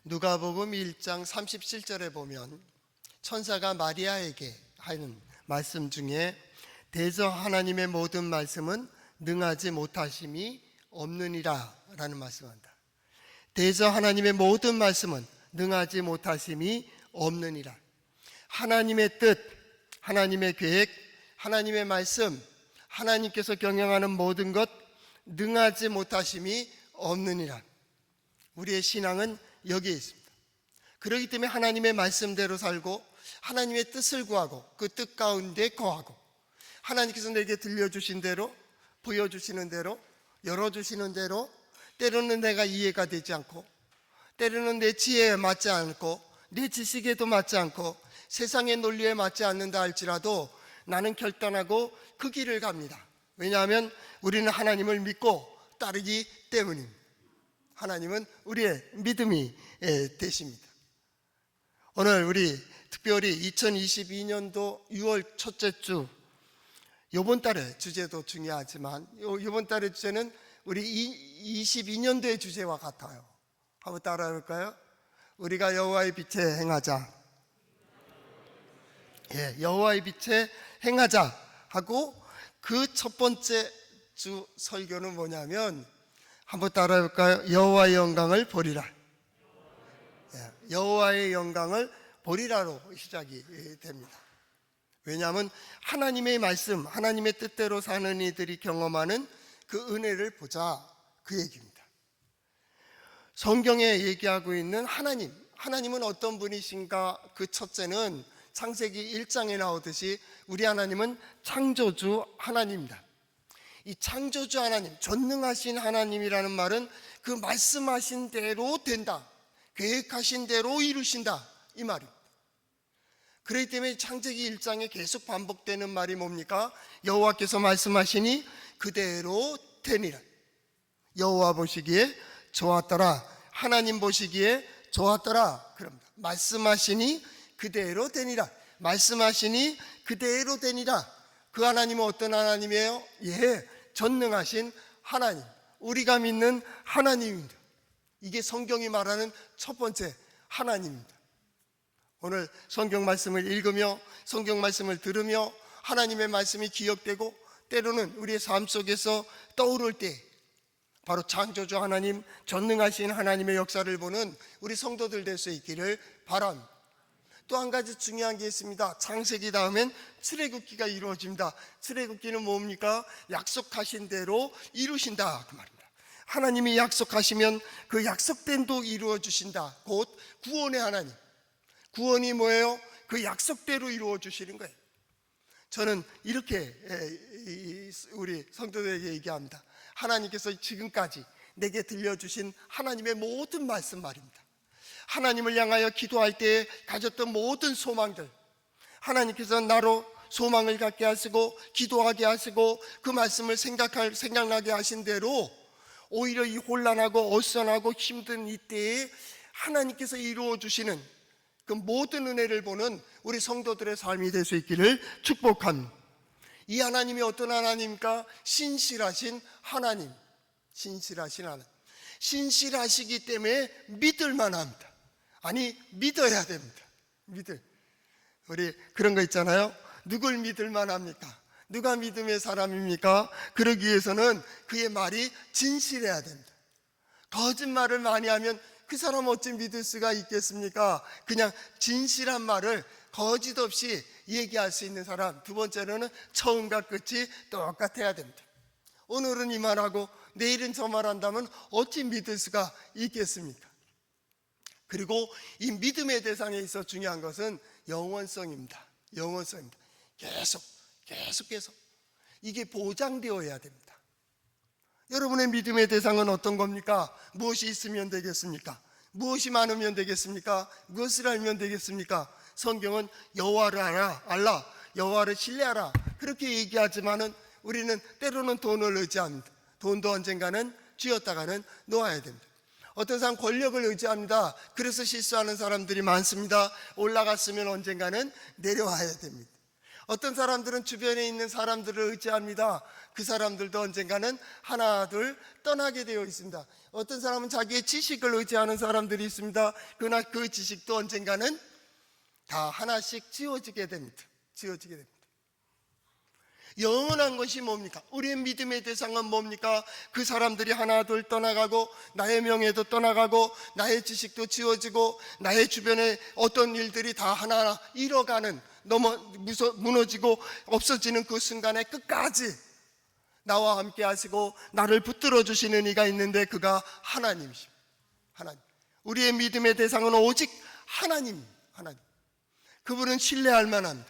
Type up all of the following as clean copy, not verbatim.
누가복음 1장 37절에 보면 천사가 마리아에게 하는 말씀 중에 대저 하나님의 모든 말씀은 능하지 못하심이 없느니라 라는 말씀합니다. 대저 하나님의 모든 말씀은 능하지 못하심이 없느니라. 하나님의 뜻, 하나님의 계획, 하나님의 말씀, 하나님께서 경영하는 모든 것 능하지 못하심이 없느니라. 우리의 신앙은 여기에 있습니다. 그렇기 때문에 하나님의 말씀대로 살고 하나님의 뜻을 구하고 그 뜻 가운데 거하고 하나님께서 내게 들려주신 대로, 보여주시는 대로, 열어주시는 대로, 때로는 내가 이해가 되지 않고 때로는 내 지혜에 맞지 않고 내 지식에도 맞지 않고 세상의 논리에 맞지 않는다 할지라도 나는 결단하고 그 길을 갑니다. 왜냐하면 우리는 하나님을 믿고 따르기 때문입니다. 하나님은 우리의 믿음이 되십니다. 오늘 우리 특별히 2022년도 6월 첫째 주, 이번 달의 주제도 중요하지만 이번 달의 주제는 우리 22년도의 주제와 같아요. 한번 따라해볼까요? 우리가 여호와의 빛에 행하자. 여호와의 빛에 행하자 하고 그 첫 번째 주 설교는 뭐냐면 한번 따라해볼까요? 여호와의 영광을 보리라. 여호와의 영광을 보리라로 시작이 됩니다. 왜냐하면 하나님의 말씀, 하나님의 뜻대로 사는 이들이 경험하는 그 은혜를 보자, 그 얘기입니다. 성경에 얘기하고 있는 하나님은 어떤 분이신가? 그 첫째는 창세기 1장에 나오듯이 우리 하나님은 창조주 하나님입니다. 이 창조주 하나님, 전능하신 하나님이라는 말은 그 말씀하신 대로 된다, 계획하신 대로 이루신다, 이 말입니다. 그렇기 때문에 창세기 1장에 계속 반복되는 말이 뭡니까? 여호와께서 말씀하시니 그대로 되니라. 여호와 보시기에 좋았더라, 하나님 보시기에 좋았더라 그럽니다. 말씀하시니 그대로 되니라. 말씀하시니 그대로 되니라. 그 하나님은 어떤 하나님이에요? 전능하신 하나님, 우리가 믿는 하나님입니다. 이게 성경이 말하는 첫 번째 하나님입니다. 오늘 성경 말씀을 읽으며 성경 말씀을 들으며 하나님의 말씀이 기억되고 때로는 우리의 삶 속에서 떠오를 때 바로 창조주 하나님, 전능하신 하나님의 역사를 보는 우리 성도들 될 수 있기를 바랍니다. 또 한 가지 중요한 게 있습니다. 창세기 다음엔 출애굽기가 이루어집니다. 출애굽기는 뭡니까? 약속하신 대로 이루신다 그 말입니다. 하나님이 약속하시면 그 약속된 도 이루어 주신다. 곧 구원의 하나님. 구원이 뭐예요? 그 약속대로 이루어 주시는 거예요. 저는 이렇게 우리 성도들에게 얘기합니다. 하나님께서 지금까지 내게 들려주신 하나님의 모든 말씀 말입니다. 하나님을 향하여 기도할 때 가졌던 모든 소망들, 하나님께서 나로 소망을 갖게 하시고 기도하게 하시고 그 말씀을 생각나게 하신 대로 오히려 이 혼란하고 어수선하고 힘든 이때에 하나님께서 이루어 주시는 그 모든 은혜를 보는 우리 성도들의 삶이 될 수 있기를 축복합니다. 이 하나님이 어떤 하나님입니까? 신실하신 하나님. 신실하신 하나님. 신실하시기 때문에 믿을만 합니다. 아니, 믿어야 됩니다. 우리 그런 거 있잖아요. 누굴 믿을만 합니까? 누가 믿음의 사람입니까? 그러기 위해서는 그의 말이 진실해야 됩니다. 거짓말을 많이 하면 그 사람 어찌 믿을 수가 있겠습니까? 그냥 진실한 말을 거짓 없이 얘기할 수 있는 사람. 두 번째로는 처음과 끝이 똑같아야 됩니다. 오늘은 이 말하고 내일은 저 말한다면 어찌 믿을 수가 있겠습니까? 그리고 이 믿음의 대상에 있어 중요한 것은 영원성입니다. 영원성입니다. 계속 이게 보장되어야 됩니다. 여러분의 믿음의 대상은 어떤 겁니까? 무엇이 있으면 되겠습니까? 무엇이 많으면 되겠습니까? 무엇을 알면 되겠습니까? 성경은 여호와를 알라, 여호와를 신뢰하라 그렇게 얘기하지만은 우리는 때로는 돈을 의지합니다. 돈도 언젠가는 쥐었다가는 놓아야 됩니다. 어떤 사람 권력을 의지합니다. 그래서 실수하는 사람들이 많습니다. 올라갔으면 언젠가는 내려와야 됩니다. 어떤 사람들은 주변에 있는 사람들을 의지합니다. 그 사람들도 언젠가는 하나 둘 떠나게 되어 있습니다. 어떤 사람은 자기의 지식을 의지하는 사람들이 있습니다. 그러나 그 지식도 언젠가는 다 하나씩 지워지게 됩니다. 지워지게 됩니다. 영원한 것이 뭡니까? 우리의 믿음의 대상은 뭡니까? 그 사람들이 하나 둘 떠나가고, 나의 명예도 떠나가고, 나의 지식도 지워지고, 나의 주변에 어떤 일들이 다 하나하나 잃어가는, 무너지고 없어지는 그 순간에 끝까지 나와 함께 하시고 나를 붙들어 주시는 이가 있는데, 그가 하나님이십니다. 하나님. 우리의 믿음의 대상은 오직 하나님. 하나님. 그분은 신뢰할 만합니다.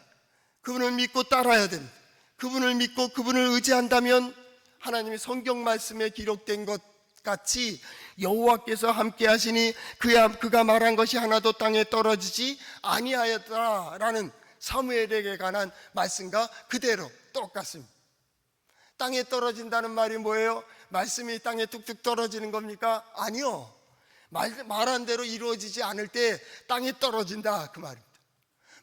그분을 믿고 따라야 됩니다. 그분을 믿고 그분을 의지한다면 하나님의 성경 말씀에 기록된 것 같이 여호와께서 함께 하시니 그가 말한 것이 하나도 땅에 떨어지지 아니하였더라라는 사무엘에게 관한 말씀과 그대로 똑같습니다. 땅에 떨어진다는 말이 뭐예요? 말씀이 땅에 뚝뚝 떨어지는 겁니까? 아니요. 말한 대로 이루어지지 않을 때 땅에 떨어진다, 그 말입니다.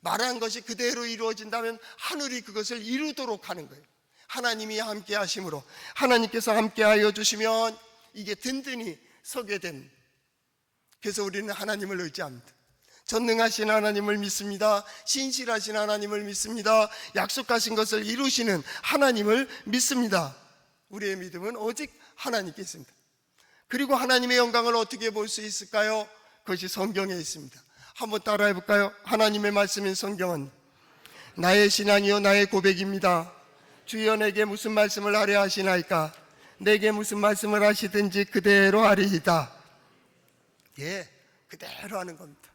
말한 것이 그대로 이루어진다면 하늘이 그것을 이루도록 하는 거예요. 하나님이 함께 하심으로, 하나님께서 함께 하여 주시면 이게 든든히 서게 됩니다. 그래서 우리는 하나님을 의지합니다. 전능하신 하나님을 믿습니다. 신실하신 하나님을 믿습니다. 약속하신 것을 이루시는 하나님을 믿습니다. 우리의 믿음은 오직 하나님께 있습니다. 그리고 하나님의 영광을 어떻게 볼 수 있을까요? 그것이 성경에 있습니다. 한번 따라해 볼까요? 하나님의 말씀인 성경은 나의 신앙이요 나의 고백입니다. 주여 내게 무슨 말씀을 하려 하시나이까? 내게 무슨 말씀을 하시든지 그대로 하리이다. 예, 그대로 하는 겁니다.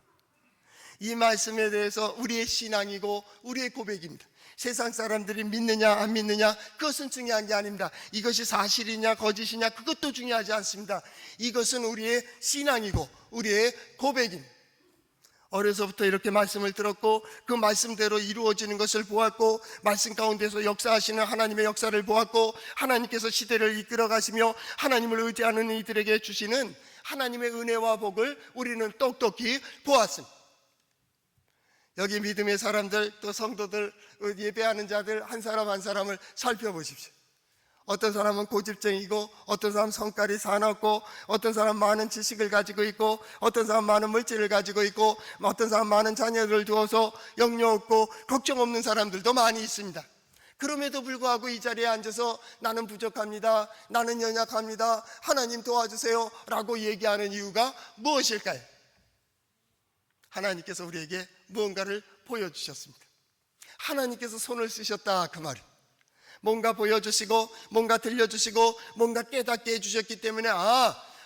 이 말씀에 대해서 우리의 신앙이고 우리의 고백입니다. 세상 사람들이 믿느냐 안 믿느냐 그것은 중요한 게 아닙니다. 이것이 사실이냐 거짓이냐 그것도 중요하지 않습니다. 이것은 우리의 신앙이고 우리의 고백입니다. 어려서부터 이렇게 말씀을 들었고 그 말씀대로 이루어지는 것을 보았고, 말씀 가운데서 역사하시는 하나님의 역사를 보았고, 하나님께서 시대를 이끌어 가시며 하나님을 의지하는 이들에게 주시는 하나님의 은혜와 복을 우리는 똑똑히 보았습니다. 여기 믿음의 사람들, 또 성도들, 예배하는 자들 한 사람 한 사람을 살펴보십시오. 어떤 사람은 고집쟁이고, 어떤 사람은 성깔이 사납고, 어떤 사람은 많은 지식을 가지고 있고, 어떤 사람은 많은 물질을 가지고 있고, 어떤 사람은 많은 자녀를 두어서 염려 없고 걱정 없는 사람들도 많이 있습니다. 그럼에도 불구하고 이 자리에 앉아서 나는 부족합니다, 나는 연약합니다, 하나님 도와주세요 라고 얘기하는 이유가 무엇일까요? 하나님께서 우리에게 무언가를 보여주셨습니다. 하나님께서 손을 쓰셨다, 그 말입니다. 뭔가 보여주시고 뭔가 들려주시고 뭔가 깨닫게 해주셨기 때문에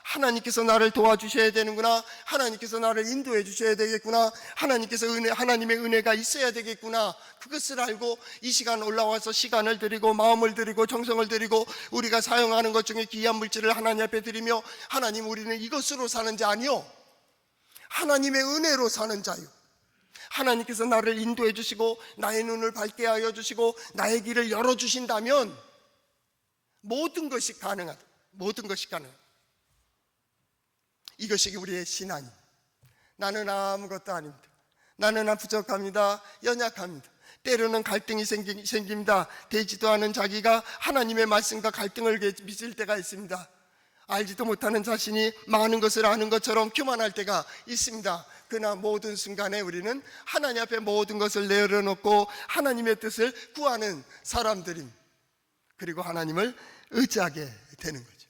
하나님께서 나를 도와주셔야 되는구나, 하나님께서 나를 인도해 주셔야 되겠구나, 하나님께서 하나님의 은혜가 있어야 되겠구나, 그것을 알고 이 시간 올라와서 시간을 드리고 마음을 드리고 정성을 드리고 우리가 사용하는 것 중에 귀한 물질을 하나님 앞에 드리며, 하나님 우리는 이것으로 사는 자 아니요 하나님의 은혜로 사는 자요, 하나님께서 나를 인도해 주시고 나의 눈을 밝게 하여 주시고 나의 길을 열어주신다면 모든 것이 가능하다. 모든 것이 가능하다. 이것이 우리의 신앙입니다. 나는 아무것도 아닙니다. 나는 부족합니다. 연약합니다. 때로는 갈등이 생깁니다. 되지도 않은 자기가 하나님의 말씀과 갈등을 빚을 때가 있습니다. 알지도 못하는 자신이 많은 것을 아는 것처럼 교만할 때가 있습니다. 그러나 모든 순간에 우리는 하나님 앞에 모든 것을 내려놓고 하나님의 뜻을 구하는 사람들임. 그리고 하나님을 의지하게 되는 거죠.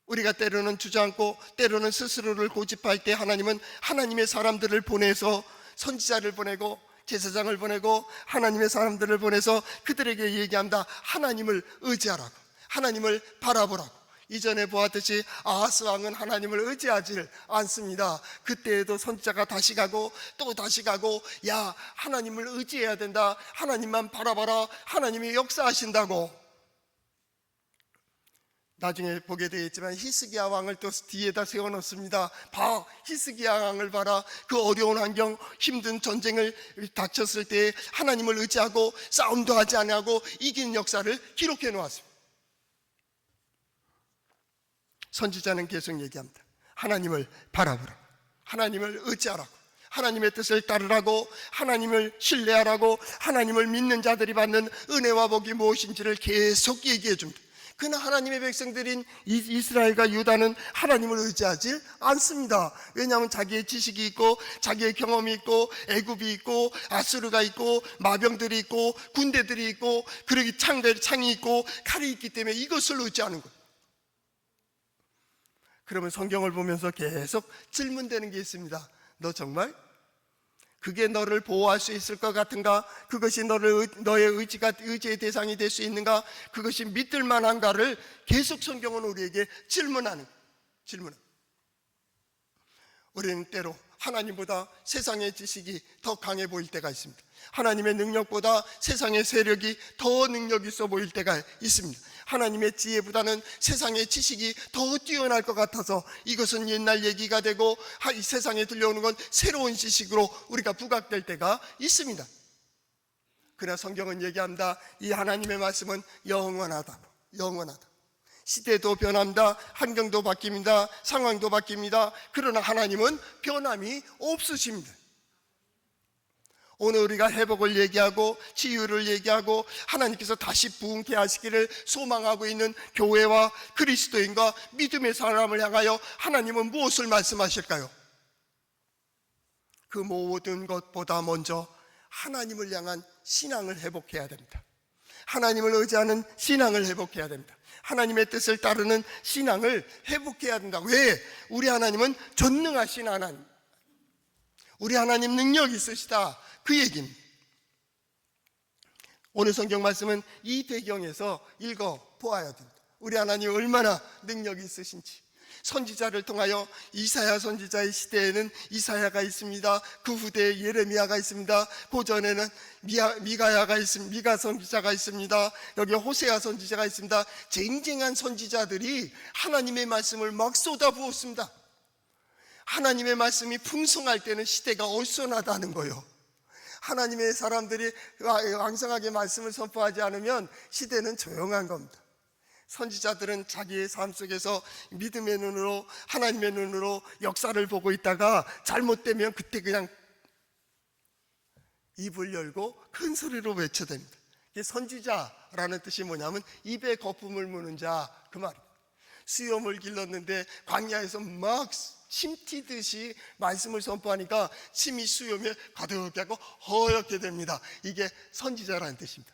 우리가 때로는 주저앉고 때로는 스스로를 고집할 때 하나님은 하나님의 사람들을 보내서, 선지자를 보내고 제사장을 보내고 하나님의 사람들을 보내서 그들에게 얘기한다. 하나님을 의지하라고, 하나님을 바라보라고. 이전에 보았듯이 아하스 왕은 하나님을 의지하지 않습니다. 그때에도 선지자가 다시 가고 또 다시 가고, 야 하나님을 의지해야 된다, 하나님만 바라봐라, 하나님이 역사하신다고. 나중에 보게 되겠지만 히스기야 왕을 또 뒤에다 세워놓습니다. 봐, 히스기야 왕을 봐라. 그 어려운 환경, 힘든 전쟁을 닥쳤을 때 하나님을 의지하고 싸움도 하지 않고 이긴 역사를 기록해 놓았습니다. 선지자는 계속 얘기합니다. 하나님을 바라보라고, 하나님을 의지하라고, 하나님의 뜻을 따르라고, 하나님을 신뢰하라고, 하나님을 믿는 자들이 받는 은혜와 복이 무엇인지를 계속 얘기해 줍니다. 그러나 하나님의 백성들인 이스라엘과 유다는 하나님을 의지하지 않습니다. 왜냐하면 자기의 지식이 있고 자기의 경험이 있고 애굽이 있고 아수르가 있고 마병들이 있고 군대들이 있고 그러기 창이 있고 칼이 있기 때문에 이것을 의지하는 거예요. 그러면 성경을 보면서 계속 질문되는 게 있습니다. 너 정말 그게 너를 보호할 수 있을 것 같은가? 그것이 너의 의지의 대상이 될 수 있는가? 그것이 믿을 만한가를 계속 성경은 우리에게 질문하는 거예요. 우리는 때로 하나님보다 세상의 지식이 더 강해 보일 때가 있습니다. 하나님의 능력보다 세상의 세력이 더 능력 있어 보일 때가 있습니다. 하나님의 지혜보다는 세상의 지식이 더 뛰어날 것 같아서 이것은 옛날 얘기가 되고 이 세상에 들려오는 건 새로운 지식으로 우리가 부각될 때가 있습니다. 그러나 성경은 얘기합니다. 이 하나님의 말씀은 영원하다. 시대도 변합니다. 환경도 바뀝니다. 상황도 바뀝니다. 그러나 하나님은 변함이 없으십니다. 오늘 우리가 회복을 얘기하고 치유를 얘기하고 하나님께서 다시 부흥케 하시기를 소망하고 있는 교회와 그리스도인과 믿음의 사람을 향하여 하나님은 무엇을 말씀하실까요? 그 모든 것보다 먼저 하나님을 향한 신앙을 회복해야 됩니다. 하나님을 의지하는 신앙을 회복해야 됩니다. 하나님의 뜻을 따르는 신앙을 회복해야 된다. 왜? 우리 하나님은 전능하신 하나님, 우리 하나님 능력 있으시다, 그 얘기입니다. 오늘 성경 말씀은 이 배경에서 읽어보아야 됩니다. 우리 하나님 얼마나 능력이 있으신지. 선지자를 통하여 이사야 선지자의 시대에는 이사야가 있습니다. 그 후대에 예레미야가 있습니다. 그 전에는 미가야가 있습니다. 미가 선지자가 있습니다. 여기 호세아 선지자가 있습니다. 쟁쟁한 선지자들이 하나님의 말씀을 막 쏟아부었습니다. 하나님의 말씀이 풍성할 때는 시대가 어수선하다는 거예요. 하나님의 사람들이 왕성하게 말씀을 선포하지 않으면 시대는 조용한 겁니다. 선지자들은 자기의 삶 속에서 믿음의 눈으로, 하나님의 눈으로 역사를 보고 있다가 잘못되면 그때 그냥 입을 열고 큰 소리로 외쳐댑니다. 선지자라는 뜻이 뭐냐면 입에 거품을 무는 자, 그 말입니다. 수염을 길렀는데 광야에서 막 침 튀듯이 말씀을 선포하니까 침이 수염에 가득하고 허옇게 됩니다. 이게 선지자라는 뜻입니다.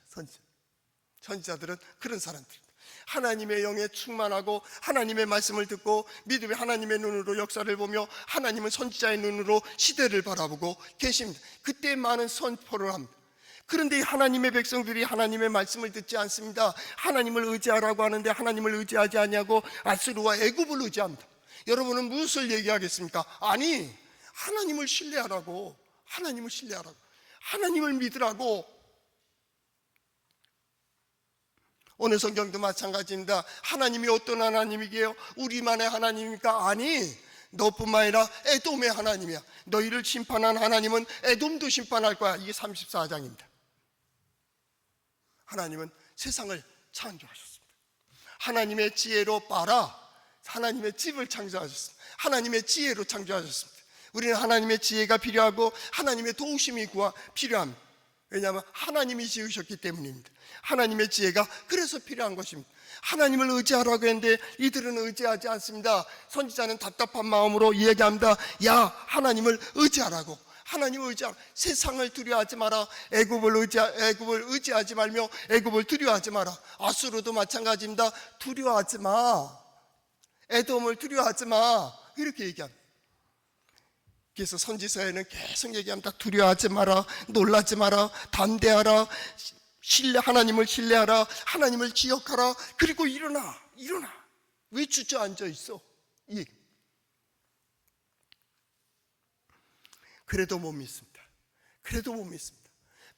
선지자들은 그런 사람들입니다. 하나님의 영에 충만하고 하나님의 말씀을 듣고 믿음의 하나님의 눈으로 역사를 보며 하나님은 선지자의 눈으로 시대를 바라보고 계십니다. 그때 많은 선포를 합니다. 그런데 하나님의 백성들이 하나님의 말씀을 듣지 않습니다. 하나님을 의지하라고 하는데 하나님을 의지하지 않냐고 아수르와 애굽을 의지합니다. 여러분은 무엇을 얘기하겠습니까? 아니, 하나님을 신뢰하라고, 하나님을 믿으라고. 오늘 성경도 마찬가지입니다. 하나님이 어떤 하나님이게요? 우리만의 하나님입니까? 아니, 너뿐만 아니라 에돔의 하나님이야. 너희를 심판한 하나님은 에돔도 심판할 거야. 이게 34장입니다. 하나님은 세상을 창조하셨습니다. 하나님의 지혜로 빨아 하나님의 집을 창조하셨습니다. 하나님의 지혜로 창조하셨습니다. 우리는 하나님의 지혜가 필요하고 하나님의 도우심이 필요합니다. 왜냐하면 하나님이 지으셨기 때문입니다. 하나님의 지혜가 그래서 필요한 것입니다. 하나님을 의지하라고 했는데 이들은 의지하지 않습니다. 선지자는 답답한 마음으로 이야기합니다. 야, 하나님을 의지하라고. 하나님을 의지하라. 세상을 두려워하지 마라. 애굽을 의지하지 말며 애굽을 두려워하지 마라. 아수르도 마찬가지입니다. 두려워하지 마. 에돔을 두려워하지 마. 이렇게 얘기합니다. 그래서 선지서에는 계속 얘기합니다. 두려워하지 마라. 놀라지 마라. 담대하라. 하나님을 신뢰하라. 하나님을 기억하라. 그리고 일어나. 왜 주저앉아 있어? 그래도 못 믿습니다.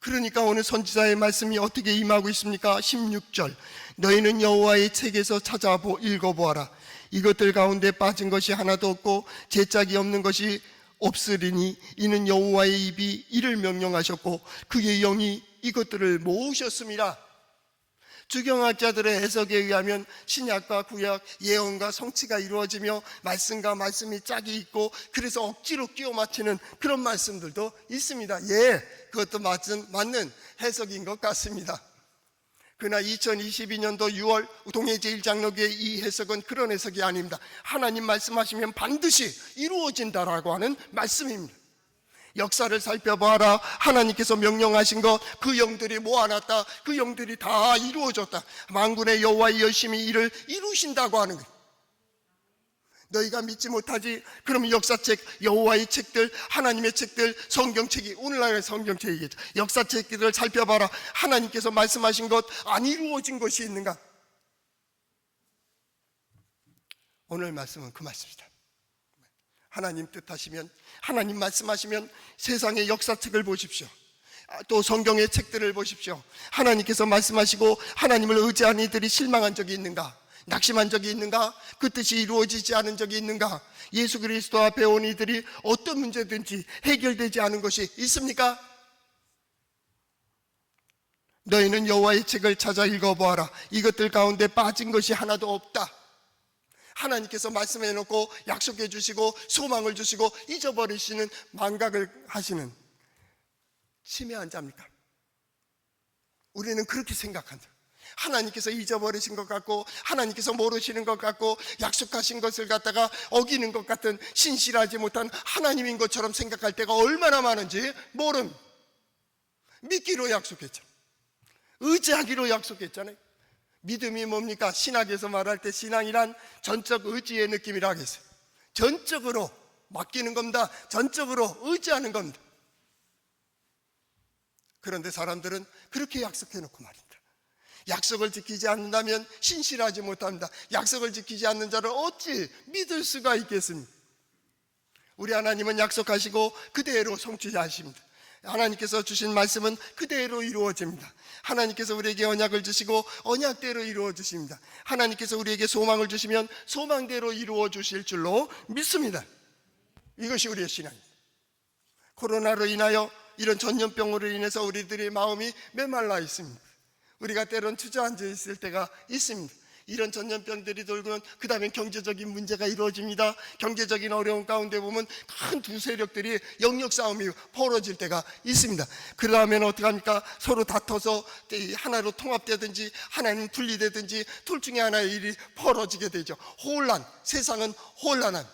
그러니까 오늘 선지자의 말씀이 어떻게 임하고 있습니까? 16절, 너희는 여호와의 책에서 읽어보아라. 이것들 가운데 빠진 것이 하나도 없고 제짝이 없는 것이 없으리니 이는 여호와의 입이 이를 명령하셨고 그의 영이 이것들을 모으셨습니다. 주경학자들의 해석에 의하면 신약과 구약, 예언과 성취가 이루어지며 말씀과 말씀이 짝이 있고 그래서 억지로 끼워 맞추는 그런 말씀들도 있습니다. 그것도 맞는 해석인 것 같습니다. 그러나 2022년도 6월 동해제1장로교의 이 해석은 그런 해석이 아닙니다. 하나님 말씀하시면 반드시 이루어진다라고 하는 말씀입니다. 역사를 살펴봐라. 하나님께서 명령하신 것 그 영들이 모아놨다. 그 영들이 다 이루어졌다. 만군의 여호와의 열심히 일을 이루신다고 하는 거예요. 너희가 믿지 못하지? 그러면 역사책, 여호와의 책들, 하나님의 책들, 성경책이, 오늘날의 성경책이겠죠. 역사책들을 살펴봐라. 하나님께서 말씀하신 것 안 이루어진 것이 있는가? 오늘 말씀은 그 말씀이다. 하나님 뜻하시면, 하나님 말씀하시면 세상의 역사책을 보십시오. 또 성경의 책들을 보십시오. 하나님께서 말씀하시고 하나님을 의지한 이들이 실망한 적이 있는가? 낙심한 적이 있는가? 그 뜻이 이루어지지 않은 적이 있는가? 예수 그리스도 앞에 온 이들이 어떤 문제든지 해결되지 않은 것이 있습니까? 너희는 여호와의 책을 찾아 읽어보아라. 이것들 가운데 빠진 것이 하나도 없다. 하나님께서 말씀해 놓고 약속해 주시고 소망을 주시고 잊어버리시는 망각을 하시는 치매한 자입니까? 우리는 그렇게 생각한다. 하나님께서 잊어버리신 것 같고 하나님께서 모르시는 것 같고 약속하신 것을 갖다가 어기는 것 같은 신실하지 못한 하나님인 것처럼 생각할 때가 얼마나 많은지 모름. 믿기로 약속했죠. 의지하기로 약속했잖아요. 믿음이 뭡니까? 신학에서 말할 때 신앙이란 전적 의지의 느낌이라 하겠어요. 전적으로 맡기는 겁니다. 전적으로 의지하는 겁니다. 그런데 사람들은 그렇게 약속해 놓고 말입니다. 약속을 지키지 않는다면 신실하지 못합니다. 약속을 지키지 않는 자를 어찌 믿을 수가 있겠습니까? 우리 하나님은 약속하시고 그대로 성취하십니다. 하나님께서 주신 말씀은 그대로 이루어집니다. 하나님께서 우리에게 언약을 주시고 언약대로 이루어 주십니다. 하나님께서 우리에게 소망을 주시면 소망대로 이루어 주실 줄로 믿습니다. 이것이 우리의 신앙입니다. 코로나로 인하여 이런 전염병으로 인해서 우리들의 마음이 메말라 있습니다. 우리가 때론 주저앉아 있을 때가 있습니다. 이런 전염병들이 돌면 그 다음에 경제적인 문제가 이루어집니다. 경제적인 어려움 가운데 보면 큰 두 세력들이 영역 싸움이 벌어질 때가 있습니다. 그러면 어떻게 합니까? 서로 다퉈서 하나로 통합되든지 하나는 분리되든지 둘 중에 하나의 일이 벌어지게 되죠. 혼란, 세상은 혼란한.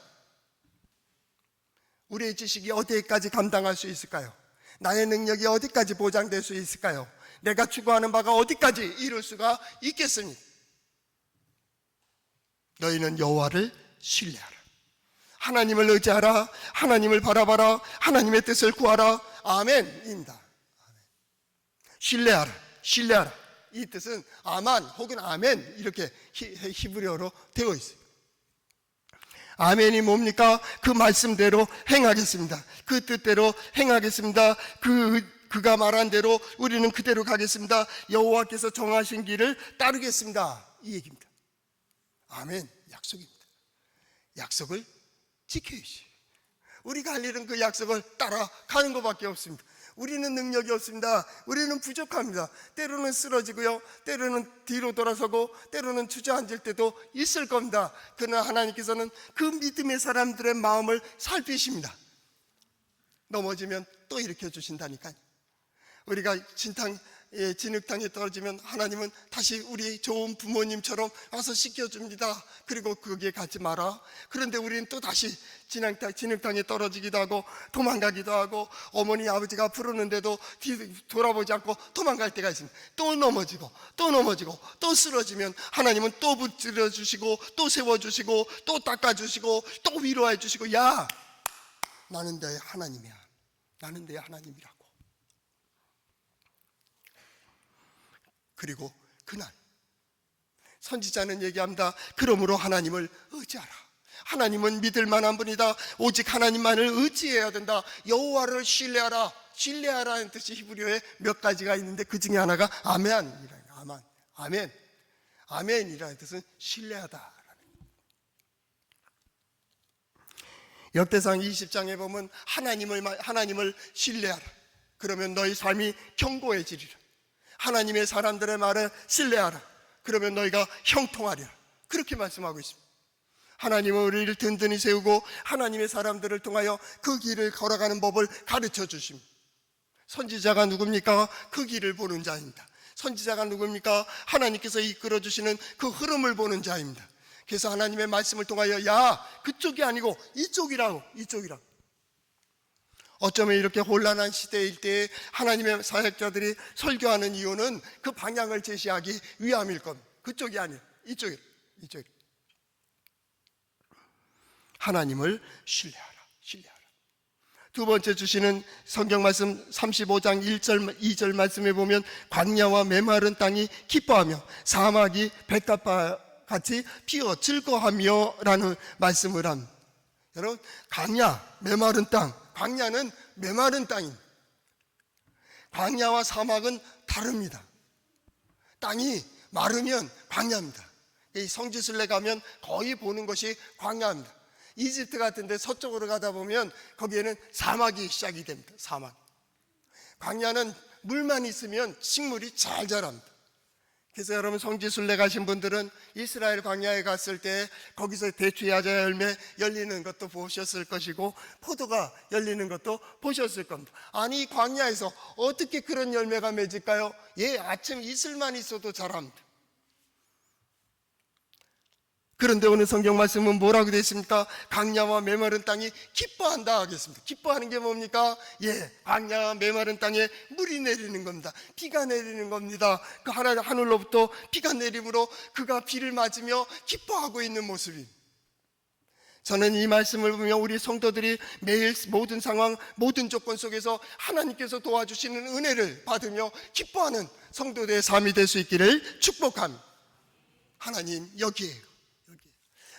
우리의 지식이 어디까지 감당할 수 있을까요? 나의 능력이 어디까지 보장될 수 있을까요? 내가 추구하는 바가 어디까지 이룰 수가 있겠습니까? 너희는 여호와를 신뢰하라. 하나님을 의지하라. 하나님을 바라봐라. 하나님의 뜻을 구하라. 아멘입니다. 신뢰하라. 신뢰하라. 이 뜻은 아만 혹은 아멘 이렇게 히브리어로 되어 있어요. 아멘이 뭡니까? 그 말씀대로 행하겠습니다. 그 뜻대로 행하겠습니다. 그가 말한 대로 우리는 그대로 가겠습니다. 여호와께서 정하신 길을 따르겠습니다. 이 얘기입니다. 아멘. 약속입니다. 약속을 지켜야지. 우리가 할 일은 그 약속을 따라가는 것밖에 없습니다. 우리는 능력이 없습니다. 우리는 부족합니다. 때로는 쓰러지고요, 때로는 뒤로 돌아서고 때로는 주저앉을 때도 있을 겁니다. 그러나 하나님께서는 그 믿음의 사람들의 마음을 살피십니다. 넘어지면 또 일으켜 주신다니까요. 우리가 진흙탕에 떨어지면 하나님은 다시 우리 좋은 부모님처럼 와서 씻겨줍니다. 그리고 거기에 가지 마라. 그런데 우리는 또 다시 진흙탕에 떨어지기도 하고 도망가기도 하고 어머니 아버지가 부르는데도 돌아보지 않고 도망갈 때가 있습니다. 또 넘어지고 또 쓰러지면 하나님은 또 붙들어 주시고 또 세워주시고 또 닦아주시고 또 위로해 주시고, 야, 나는 내 하나님이야. 나는 내 하나님이라고. 그리고 그날 선지자는 얘기합니다. 그러므로 하나님을 의지하라. 하나님은 믿을 만한 분이다. 오직 하나님만을 의지해야 된다. 여호와를 신뢰하라. 신뢰하라는 뜻이 히브리어에 몇 가지가 있는데 그 중에 하나가 아멘이라는 뜻은 신뢰하다. 역대상 20장에 보면 하나님을 신뢰하라. 그러면 너희 삶이 견고해지리라. 하나님의 사람들의 말을 신뢰하라. 그러면 너희가 형통하리라. 그렇게 말씀하고 있습니다. 하나님은 우리를 든든히 세우고 하나님의 사람들을 통하여 그 길을 걸어가는 법을 가르쳐 주십니다. 선지자가 누굽니까? 그 길을 보는 자입니다. 선지자가 누굽니까? 하나님께서 이끌어 주시는 그 흐름을 보는 자입니다. 그래서 하나님의 말씀을 통하여 야, 그쪽이 아니고 이쪽이라고. 어쩌면 이렇게 혼란한 시대일 때 하나님의 사역자들이 설교하는 이유는 그 방향을 제시하기 위함일 겁니다. 그쪽이 아니에요. 이쪽이라. 하나님을 신뢰하라. 두 번째 주시는 성경 말씀 35장 1절 2절 말씀에 보면 광야와 메마른 땅이 기뻐하며 사막이 백합화 같이 피어 즐거하며 라는 말씀을 합니다. 여러분, 광야, 메마른 땅, 광야는 메마른 땅입니다. 광야와 사막은 다릅니다. 땅이 마르면 광야입니다. 이 성지순례 가면 거의 보는 것이 광야입니다. 이집트 같은 데 서쪽으로 가다 보면 거기에는 사막이 시작이 됩니다. 사막. 광야는 물만 있으면 식물이 잘 자랍니다. 그래서 여러분 성지순례 가신 분들은 이스라엘 광야에 갔을 때 거기서 대추야자 열매 열리는 것도 보셨을 것이고 포도가 열리는 것도 보셨을 겁니다. 아니, 광야에서 어떻게 그런 열매가 맺을까요? 아침 이슬만 있어도 자랍니다. 그런데 오늘 성경 말씀은 뭐라고 되어 있습니까? 광야와 메마른 땅이 기뻐한다 하겠습니다. 기뻐하는 게 뭡니까? 광야와 메마른 땅에 물이 내리는 겁니다. 비가 내리는 겁니다. 그 하늘로부터 비가 내림으로 그가 비를 맞으며 기뻐하고 있는 모습입니다. 저는 이 말씀을 보며 우리 성도들이 매일 모든 상황, 모든 조건 속에서 하나님께서 도와주시는 은혜를 받으며 기뻐하는 성도들의 삶이 될 수 있기를 축복합니다. 하나님, 여기에요.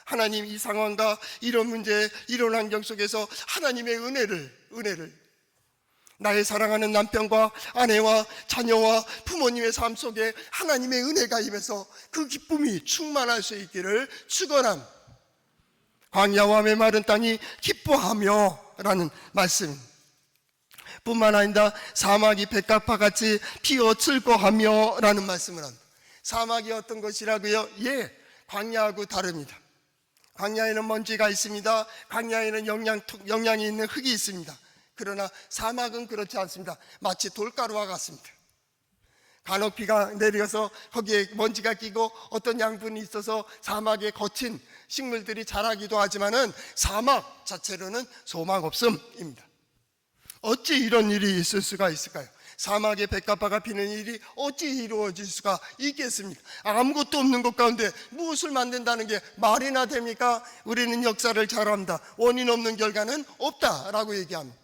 하나님, 이 상황과 이런 문제, 이런 환경 속에서 하나님의 은혜를 나의 사랑하는 남편과 아내와 자녀와 부모님의 삶 속에 하나님의 은혜가 임해서 그 기쁨이 충만할 수 있기를 축원함. 광야와 메마른 땅이 기뻐하며 라는 말씀 뿐만 아니라 사막이 백합화 같이 피어 즐거하며 라는 말씀을 합니다. 사막이 어떤 것이라고요? 광야하고 다릅니다. 광야에는 먼지가 있습니다. 광야에는 영양이 있는 흙이 있습니다. 그러나 사막은 그렇지 않습니다. 마치 돌가루와 같습니다. 간혹 비가 내려서 거기에 먼지가 끼고 어떤 양분이 있어서 사막에 거친 식물들이 자라기도 하지만은 사막 자체로는 소망 없음입니다. 어찌 이런 일이 있을 수가 있을까요? 사막에 백합화가 피는 일이 어찌 이루어질 수가 있겠습니까? 아무것도 없는 것 가운데 무엇을 만든다는 게 말이나 됩니까? 우리는 역사를 잘 압니다. 원인 없는 결과는 없다라고 얘기합니다.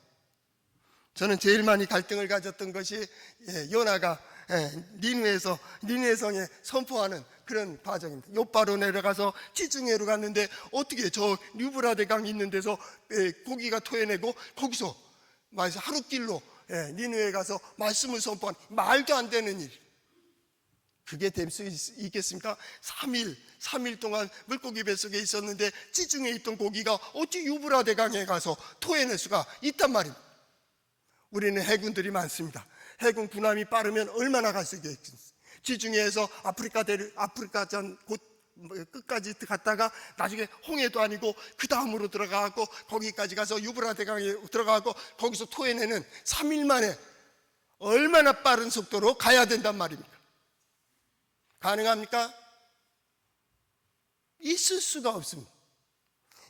저는 제일 많이 갈등을 가졌던 것이 요나가 니느웨 성에 선포하는 그런 과정입니다. 요바로 내려가서 지중해로 갔는데 어떻게 저 유브라데 강 있는 데서 고기가 토해내고 거기서 하루길로 니느웨에 가서 말씀을 선포한 말도 안 되는 일. 그게 될 수 있겠습니까? 3일 동안 물고기 뱃속에 있었는데 지중해에 있던 고기가 어찌 유브라데 강에 가서 토해낼 수가 있단 말입니다. 우리는 해군들이 많습니다. 해군 군함이 빠르면 얼마나 갈 수 있겠습니까? 지중해에서 아프리카전 끝까지 갔다가 나중에 홍해도 아니고 그 다음으로 들어가고 거기까지 가서 유브라데 강에 들어가고 거기서 토해내는 3일 만에 얼마나 빠른 속도로 가야 된단 말입니까? 가능합니까? 있을 수가 없습니다.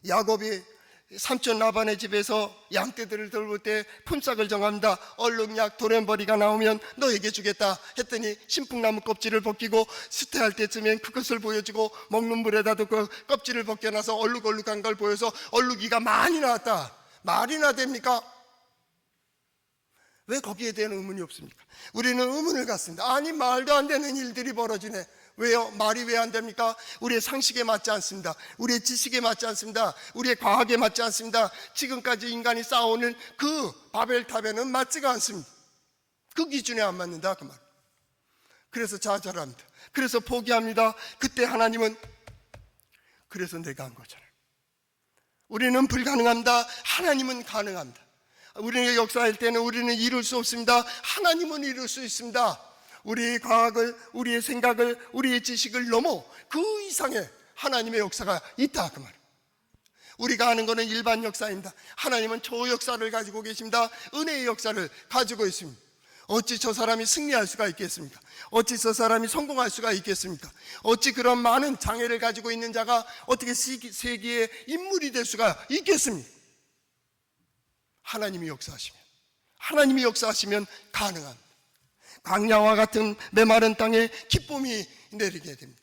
야곱이 삼촌 라반의 집에서 양떼들을 돌볼 때 품삯을 정합니다. 얼룩약 도렌버리가 나오면 너에게 주겠다 했더니 신풍나무 껍질을 벗기고 수태할 때쯤엔 그것을 보여주고 먹는 물에다도 그 껍질을 벗겨놔서 얼룩얼룩한 걸 보여서 얼룩이가 많이 나왔다. 말이나 됩니까? 왜 거기에 대한 의문이 없습니까? 우리는 의문을 갖습니다. 아니, 말도 안 되는 일들이 벌어지네. 왜요? 말이 왜 안 됩니까? 우리의 상식에 맞지 않습니다. 우리의 지식에 맞지 않습니다. 우리의 과학에 맞지 않습니다. 지금까지 인간이 쌓아오는 그 바벨탑에는 맞지가 않습니다. 그 기준에 안 맞는다 그 말. 그래서 좌절합니다. 그래서 포기합니다. 그때 하나님은 그래서 내가 한 거잖아요. 우리는 불가능합니다. 하나님은 가능합니다. 우리의 역사할 때는 우리는 이룰 수 없습니다. 하나님은 이룰 수 있습니다. 우리의 과학을, 우리의 생각을, 우리의 지식을 넘어 그 이상의 하나님의 역사가 있다 그 말이에요. 우리가 아는 것은 일반 역사입니다. 하나님은 초역사를 가지고 계십니다. 은혜의 역사를 가지고 있습니다. 어찌 저 사람이 승리할 수가 있겠습니까? 어찌 저 사람이 성공할 수가 있겠습니까? 어찌 그런 많은 장애를 가지고 있는 자가 어떻게 세계의 인물이 될 수가 있겠습니까? 하나님이 역사하시면 가능합니다. 광야와 같은 메마른 땅에 기쁨이 내리게 됩니다.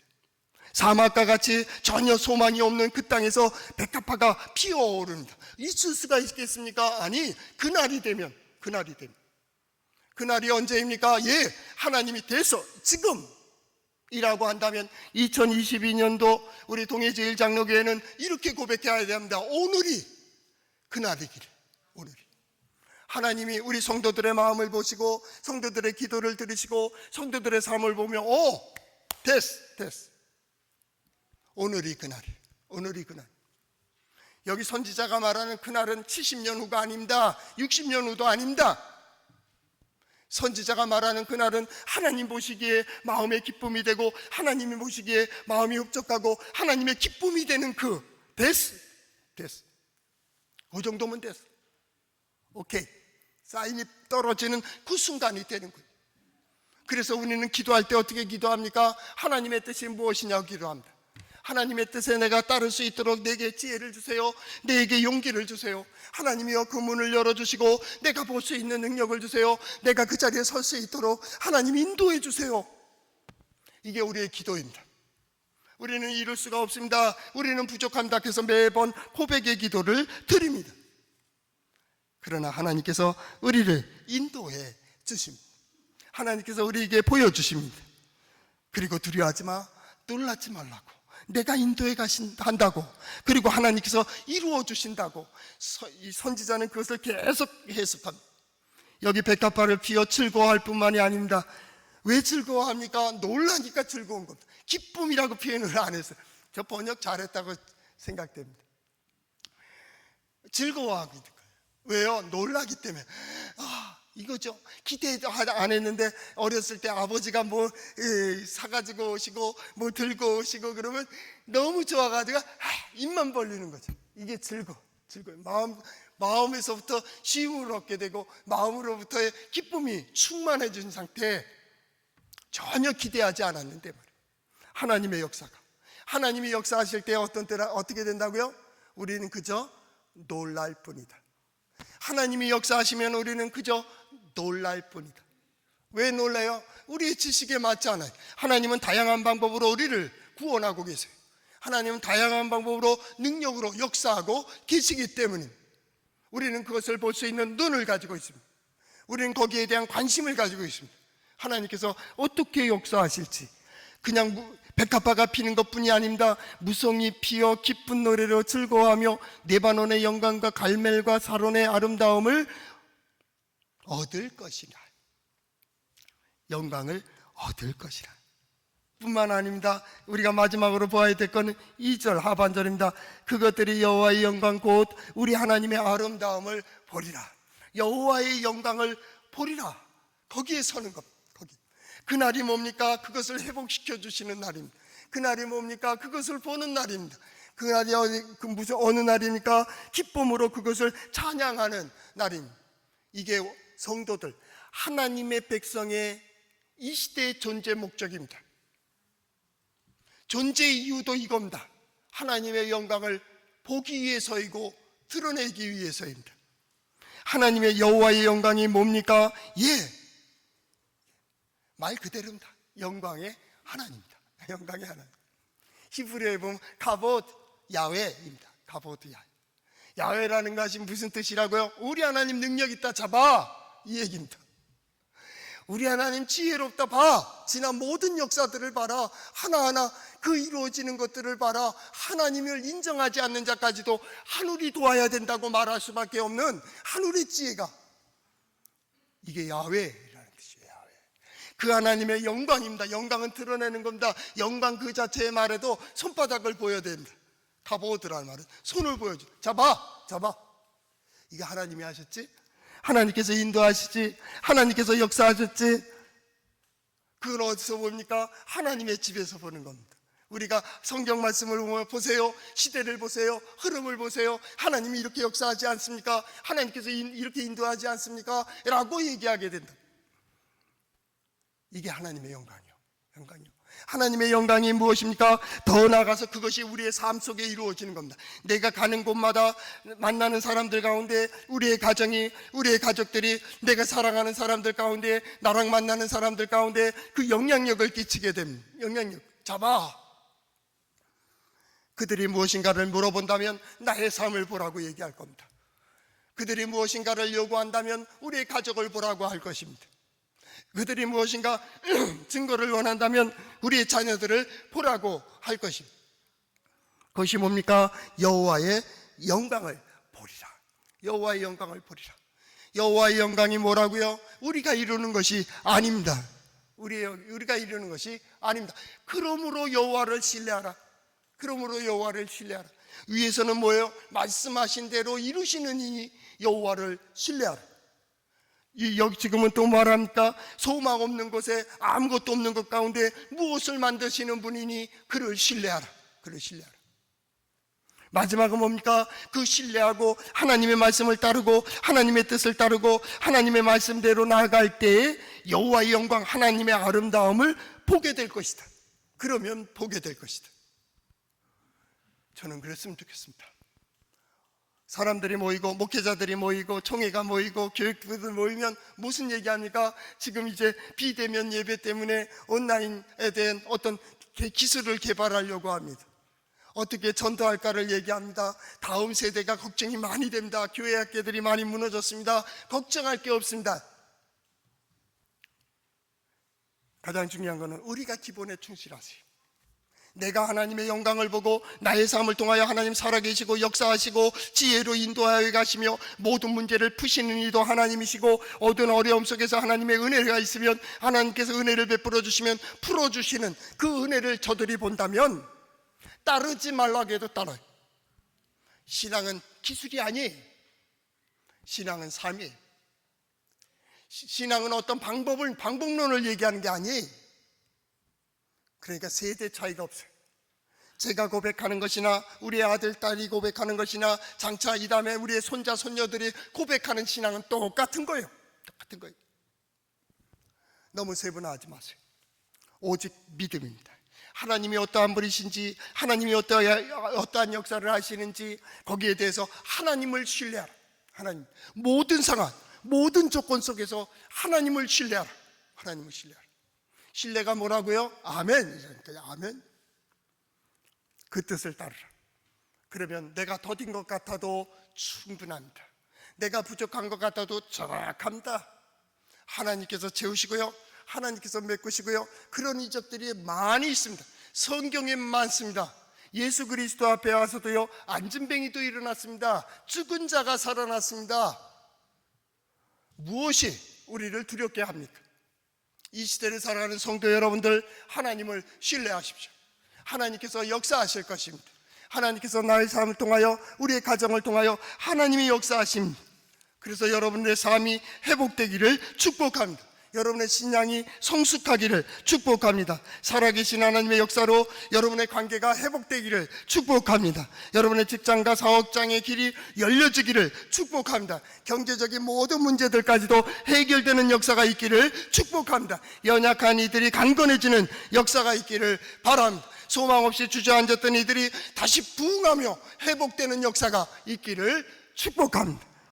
사막과 같이 전혀 소망이 없는 그 땅에서 백합화가 피어오릅니다. 있을 수가 있겠습니까? 아니, 그날이 되면 그날이 언제입니까? 하나님이 돼서 지금이라고 한다면 2022년도 우리 동해제일장로교회는 이렇게 고백해야 됩니다. 오늘이 그날이기를. 오늘이 하나님이 우리 성도들의 마음을 보시고 성도들의 기도를 들으시고 성도들의 삶을 보며 됐어. 오늘이 그날. 여기 선지자가 말하는 그날은 70년 후가 아닙니다. 60년 후도 아닙니다. 선지자가 말하는 그날은 하나님 보시기에 마음의 기쁨이 되고 하나님이 보시기에 마음이 흡족하고 하나님의 기쁨이 되는 됐어. 그 정도면 됐어. 오케이. 사인이 떨어지는 그 순간이 되는 거예요. 그래서 우리는 기도할 때 어떻게 기도합니까? 하나님의 뜻이 무엇이냐고 기도합니다. 하나님의 뜻에 내가 따를 수 있도록 내게 지혜를 주세요. 내게 용기를 주세요. 하나님이여 그 문을 열어주시고 내가 볼 수 있는 능력을 주세요. 내가 그 자리에 설 수 있도록 하나님 인도해 주세요. 이게 우리의 기도입니다. 우리는 이룰 수가 없습니다. 우리는 부족합니다. 그래서 매번 고백의 기도를 드립니다. 그러나 하나님께서 우리를 인도해 주십니다. 하나님께서 우리에게 보여주십니다. 그리고 두려워하지 마, 놀라지 말라고. 내가 인도해 가신다고. 그리고 하나님께서 이루어 주신다고. 이 선지자는 그것을 계속 해석합니다. 여기 백합화를 피워 즐거워할 뿐만이 아닙니다. 왜 즐거워합니까? 놀라니까 즐거운 겁니다. 기쁨이라고 표현을 안 했어요. 저 번역 잘했다고 생각됩니다. 즐거워하고 있는 거예요. 왜요? 놀라기 때문에. 이거죠. 기대 안 했는데 어렸을 때 아버지가 뭐 사가지고 오시고 뭐 들고 오시고 그러면 너무 좋아가지고 입만 벌리는 거죠. 이게 즐거워요. 마음에서부터 쉼을 얻게 되고 마음으로부터의 기쁨이 충만해진 상태에 전혀 기대하지 않았는데 말이에요. 하나님이 역사하실 때 어떤 때라 어떻게 된다고요? 우리는 그저 놀랄 뿐이다. 하나님이 역사하시면 우리는 그저 놀랄 뿐이다. 왜 놀라요? 우리의 지식에 맞지 않아요. 하나님은 다양한 방법으로 우리를 구원하고 계세요. 하나님은 다양한 방법으로 능력으로 역사하고 계시기 때문에 우리는 그것을 볼 수 있는 눈을 가지고 있습니다. 우리는 거기에 대한 관심을 가지고 있습니다. 하나님께서 어떻게 역사하실지. 그냥 백합화가 피는 것뿐이 아닙니다. 무성이 피어 기쁜 노래로 즐거워하며 레바논의 영광과 갈멜과 사론의 아름다움을 얻을 것이라. 영광을 얻을 것이라. 뿐만 아닙니다. 우리가 마지막으로 보아야 될 것은 2절 하반절입니다. 그것들이 여호와의 영광 곧 우리 하나님의 아름다움을 보리라. 여호와의 영광을 보리라. 거기에 서는 것. 그날이 뭡니까? 그것을 회복시켜 주시는 날입니다. 그날이 뭡니까? 그것을 보는 날입니다. 그날이 어느 날입니까? 기쁨으로 그것을 찬양하는 날입니다. 이게 성도들, 하나님의 백성의 이 시대의 존재 목적입니다. 존재 이유도 이겁니다. 하나님의 영광을 보기 위해서이고 드러내기 위해서입니다. 하나님의 여호와의 영광이 뭡니까? 말 그대로입니다. 영광의 하나님입니다. 영광의 하나님. 히브리어에 보면 가봇 야훼입니다. 가봇 야훼. 야훼라는 것이 무슨 뜻이라고요? 우리 하나님 능력 있다 잡아, 이 얘기입니다. 우리 하나님 지혜롭다 봐. 지난 모든 역사들을 봐라. 하나하나 그 이루어지는 것들을 봐라. 하나님을 인정하지 않는 자까지도 하늘이 도와야 된다고 말할 수밖에 없는 하늘의 지혜가, 이게 야훼. 그 하나님의 영광입니다. 영광은 드러내는 겁니다. 영광 그 자체의 말에도 손바닥을 보여야 됩니다. 가보드라는 말은 손을 보여줘. 잡아. 이게 하나님이 하셨지? 하나님께서 인도하시지? 하나님께서 역사하셨지? 그건 어디서 봅니까? 하나님의 집에서 보는 겁니다. 우리가 성경 말씀을 보면 보세요. 시대를 보세요. 흐름을 보세요. 하나님이 이렇게 역사하지 않습니까? 하나님께서 이렇게 인도하지 않습니까? 라고 얘기하게 된다. 이게 하나님의 영광이요. 하나님의 영광이 무엇입니까? 더 나아가서 그것이 우리의 삶 속에 이루어지는 겁니다. 내가 가는 곳마다 만나는 사람들 가운데 우리의 가정이, 우리의 가족들이, 내가 사랑하는 사람들 가운데, 나랑 만나는 사람들 가운데 그 영향력을 끼치게 됩니다. 영향력 잡아. 그들이 무엇인가를 물어본다면 나의 삶을 보라고 얘기할 겁니다. 그들이 무엇인가를 요구한다면 우리의 가족을 보라고 할 것입니다. 그들이 무엇인가 증거를 원한다면 우리의 자녀들을 보라고 할 것입니다. 그것이 뭡니까? 여호와의 영광을 보리라. 여호와의 영광을 보리라. 여호와의 영광이 뭐라고요? 우리가 이루는 것이 아닙니다. 우리가 이루는 것이 아닙니다. 그러므로 여호와를 신뢰하라. 그러므로 여호와를 신뢰하라. 위에서는 뭐예요? 말씀하신 대로 이루시는 이 여호와를 신뢰하라. 여기 지금은 또 말합니까? 소망 없는 곳에 아무것도 없는 것 가운데 무엇을 만드시는 분이니 그를 신뢰하라. 그를 신뢰하라. 마지막은 뭡니까? 그 신뢰하고 하나님의 말씀을 따르고 하나님의 뜻을 따르고 하나님의 말씀대로 나아갈 때에 여호와의 영광, 하나님의 아름다움을 보게 될 것이다. 그러면 보게 될 것이다. 저는 그랬으면 좋겠습니다. 사람들이 모이고 목회자들이 모이고 총회가 모이고 교육부들 모이면 무슨 얘기합니까? 지금 이제 비대면 예배 때문에 온라인에 대한 어떤 기술을 개발하려고 합니다. 어떻게 전도할까를 얘기합니다. 다음 세대가 걱정이 많이 됩니다. 교회 학교들이 많이 무너졌습니다. 걱정할 게 없습니다. 가장 중요한 것은 우리가 기본에 충실하세요. 내가 하나님의 영광을 보고 나의 삶을 통하여 하나님 살아계시고 역사하시고 지혜로 인도하여 가시며 모든 문제를 푸시는 이도 하나님이시고 어두운 어려움 속에서 하나님의 은혜가 있으면 하나님께서 은혜를 베풀어 주시면 풀어주시는 그 은혜를 저들이 본다면 따르지 말라고 해도 따라요. 신앙은 기술이 아니에요. 신앙은 삶이에요. 신앙은 어떤 방법론을 얘기하는 게 아니에요. 그러니까 세대 차이가 없어요. 제가 고백하는 것이나 우리의 아들, 딸이 고백하는 것이나 장차 이 다음에 우리의 손자, 손녀들이 고백하는 신앙은 똑같은 거예요. 똑같은 거예요. 너무 세분화하지 마세요. 오직 믿음입니다. 하나님이 어떠한 분이신지, 하나님이 어떠한 역사를 하시는지 거기에 대해서 하나님을 신뢰하라. 하나님, 모든 상황, 모든 조건 속에서 하나님을 신뢰하라. 하나님을 신뢰하라. 신뢰가 뭐라고요? 아멘. 아멘. 그 뜻을 따르라. 그러면 내가 더딘 것 같아도 충분합니다. 내가 부족한 것 같아도 정확합니다. 하나님께서 채우시고요, 하나님께서 메꾸시고요. 그런 이적들이 많이 있습니다. 성경에 많습니다. 예수 그리스도 앞에 와서도요, 안진뱅이도 일어났습니다. 죽은 자가 살아났습니다. 무엇이 우리를 두렵게 합니까? 이 시대를 살아가는 성도 여러분들, 하나님을 신뢰하십시오. 하나님께서 역사하실 것입니다. 하나님께서 나의 삶을 통하여, 우리의 가정을 통하여 하나님이 역사하십니다. 그래서 여러분의 삶이 회복되기를 축복합니다. 여러분의 신앙이 성숙하기를 축복합니다. 살아계신 하나님의 역사로 여러분의 관계가 회복되기를 축복합니다. 여러분의 직장과 사업장의 길이 열려지기를 축복합니다. 경제적인 모든 문제들까지도 해결되는 역사가 있기를 축복합니다. 연약한 이들이 강건해지는 역사가 있기를 바랍니다. 소망 없이 주저앉았던 이들이 다시 부흥하며 회복되는 역사가 있기를 축복합니다.